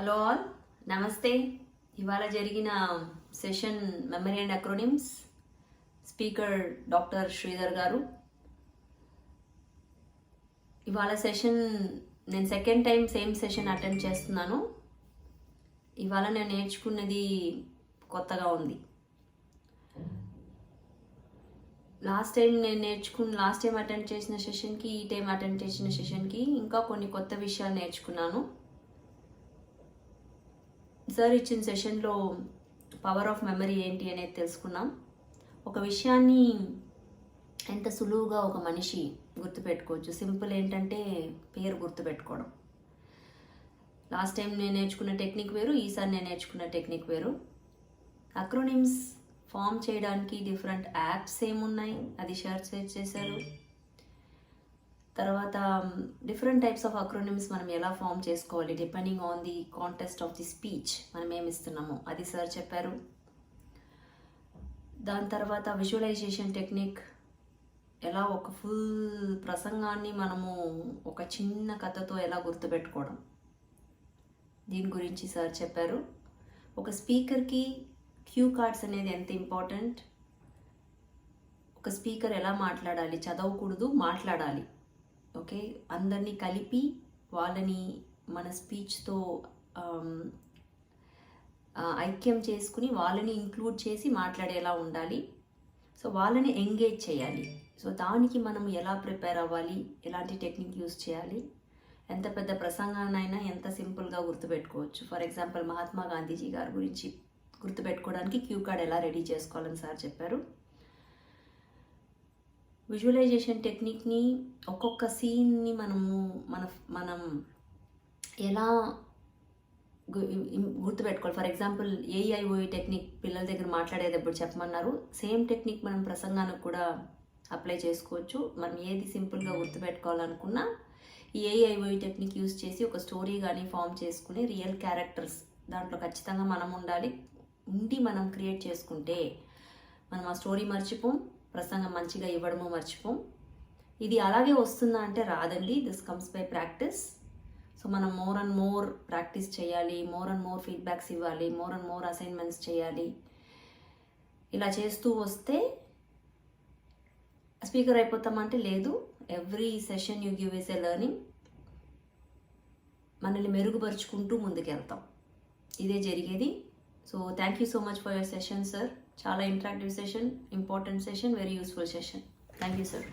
Hello all, నమస్తే. ఇవాళ జరిగిన session memory and acronyms speaker doctor Sridhar garu. ఇవాళ సెషన్ నేను second time same session attend చేస్తున్నాను. ఇవాళ నేను నేర్చుకున్నది కొత్తగా ఉంది. లాస్ట్ టైం అటెండ్ చేసిన సెషన్కి ఈ టైం అటెండ్ చేసిన సెషన్కి ఇంకా కొన్ని కొత్త విషయాలు నేర్చుకున్నాను. సార్ ఇచ్చిన సెషన్లో పవర్ ఆఫ్ మెమరీ ఏంటి అనేది తెలుసుకున్నాం. ఒక విషయాన్ని ఎంత సులువుగా ఒక మనిషి గుర్తుపెట్టుకోవచ్చు. సింపుల్ ఏంటంటే పేరు గుర్తుపెట్టుకోవడం. లాస్ట్ టైం నేను నేర్చుకున్న టెక్నిక్ వేరు, ఈసారి నేను నేర్చుకున్న టెక్నిక్ వేరు. అక్రోనిమ్స్ ఫామ్ చేయడానికి డిఫరెంట్ యాప్స్ ఏమున్నాయి అది షేర్ చేశారు. తర్వాత డిఫరెంట్ టైప్స్ ఆఫ్ అక్రోనిమ్స్ మనం ఎలా ఫామ్ చేసుకోవాలి depending on the contest of the speech మనం ఏమి ఇస్తున్నామో అది సార్ చెప్పారు. దాని తర్వాత విజువలైజేషన్ టెక్నిక్, ఎలా ఒక ఫుల్ ప్రసంగాన్ని మనము ఒక చిన్న కథతో ఎలా గుర్తుపెట్టుకోవడం, దీని గురించి సార్ చెప్పారు. ఒక స్పీకర్కి క్యూ కార్డ్స్ అనేది ఎంత ఇంపార్టెంట్, ఒక స్పీకర్ ఎలా మాట్లాడాలి, చదవకూడదు మాట్లాడాలి. ఓకే, అందరినీ కలిపి వాళ్ళని మన స్పీచ్తో ఐక్యం చేసుకుని వాళ్ళని ఇంక్లూడ్ చేసి మాట్లాడేలా ఉండాలి. సో వాళ్ళని ఎంగేజ్ చేయాలి. సో దానికి మనం ఎలా ప్రిపేర్ అవ్వాలి, ఎలాంటి టెక్నిక్ యూస్ చేయాలి, ఎంత పెద్ద ప్రసంగాన్నైనా ఎంత సింపుల్గా గుర్తుపెట్టుకోవచ్చు. ఫర్ ఎగ్జాంపుల్ మహాత్మా గాంధీజీ గారి గురించి గుర్తుపెట్టుకోవడానికి క్యూ కార్డ్ ఎలా రెడీ చేసుకోవాలని సార్ చెప్పారు. విజువలైజేషన్ టెక్నిక్ని ఒక్కొక్క సీన్ని మనం ఎలా గుర్తుపెట్టుకోవాలి. ఫర్ ఎగ్జాంపుల్ ఏఐఓఈ టెక్నిక్ పిల్లల దగ్గర మాట్లాడేటప్పుడు చెప్పమన్నారు. సేమ్ టెక్నిక్ మనం ప్రసంగానికి కూడా అప్లై చేసుకోవచ్చు. మనం ఏది సింపుల్గా గుర్తుపెట్టుకోవాలనుకున్నా ఈ ఏఐఓఈ టెక్నిక్ యూజ్ చేసి ఒక స్టోరీ కానీ ఫామ్ చేసుకుని రియల్ క్యారెక్టర్స్ దాంట్లో ఖచ్చితంగా మనం ఉండి మనం క్రియేట్ చేసుకుంటే మనం ఆ స్టోరీ మర్చిపోం, ప్రసంగం మంచిగా ఇవ్వడము మర్చిపోం. ఇది అలాగే వస్తుందా అంటే రాదండి. This comes by practice. So మనం మోర్ అండ్ మోర్ ప్రాక్టీస్ చేయాలి, మోర్ అండ్ మోర్ ఫీడ్బ్యాక్స్ ఇవ్వాలి, మోర్ అండ్ మోర్ అసైన్మెంట్స్ చేయాలి. ఇలా చేస్తూ వస్తే స్పీకర్ అయిపోతామంటే లేదు. Every session you give is a learning. మనల్ని మెరుగుపరుచుకుంటూ ముందుకెళ్తాం. ఇదే జరిగేది. So thank you so much for your session sir. చాలా interactive session, important session, very useful session. Thank you sir.